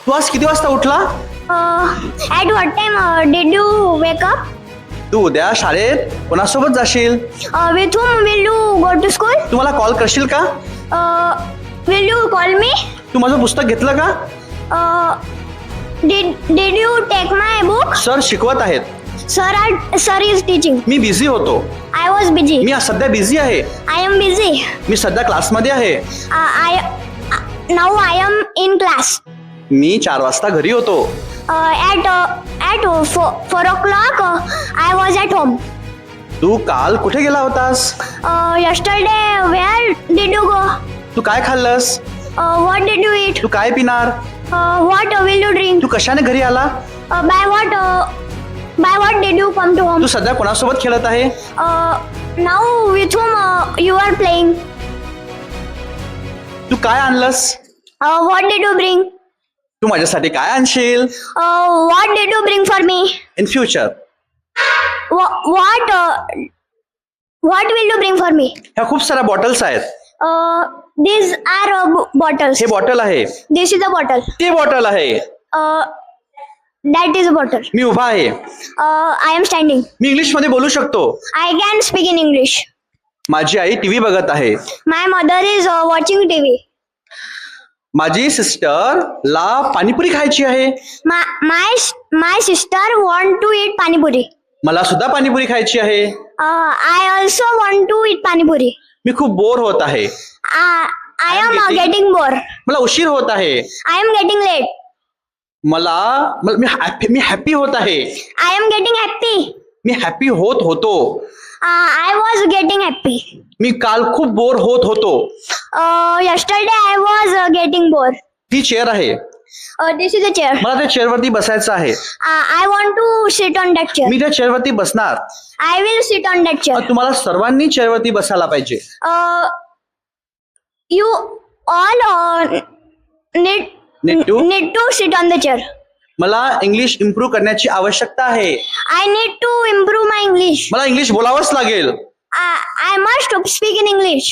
तू आज किती वाजता उठला? At what time did you wake up? तू उद्या शाळेत कोणासोबत जाशील? With whom will you go to school? तू मला कॉल करशील का? Will you call me? तू माझं पुस्तक घेतलं का? Did you take my book? Sir शिकवत आहेत. Sir is teaching. Me busy होतो. I was busy. मी आज सध्या बिझी आहे. I am busy. मी सध्या क्लासमध्ये आहे. Now I am in class. मी 4 वाजता घरी होतो. At 4 o'clock I was at home. तू काल कुठे गेला होतास? Yesterday where did you go? तू काय खाल्लंस? What did you eat? तू काय पिणार? What will you drink? तू कशाने घरी आला? By what did you come to home? तू सध्या कोणासोबत खेळत आहे? Now with whom you are playing? तू काय आणलंस? What did you bring? तू माझ्यासाठी काय आणशील? What did you bring for me? In future. What will you bring for me? ह्या खूप साऱ्या बॉटल्स आहेत. These are bottles. हे बॉटल आहे. This is a bottle. ते बॉटल आहे. That is a bottle. मी उभा आहे. I am standing. Me English मध्ये बोलू शकतो. I can speak in English. माझी आई टीव्ही बघत आहे. My mother is watching TV. माझी सिस्टर ला पाणीपुरी खायची आहे. My sister want to eat pani puri. मला सुद्धा पाणीपुरी खायची आहे. I also want to eat pani puri. मी खूप बोर होत आहे. I am getting bored. मला उशीर होत आहे. I am getting late. Me happy होत आहे. I am getting happy. Me happy होत होतो. I was getting happy. मी काल खूप बोर होत होतो. Yesterday I was getting bored. ती चेअर आहे. This is a chair. मला त्या चेअरवरती बसायचं आहे. I want to sit on that chair. मी त्या चेअरवरती बसणार. I will sit on that chair. तुम्हाला सर्वांनी चेअरवरती बसायला पाहिजे. You all need to sit on the chair. मला इंग्लिश इम्प्रूव्ह करण्याची आवश्यकता आहे. I need to improve my English. मला इंग्लिश बोलावंच लागेल. I must speak in English.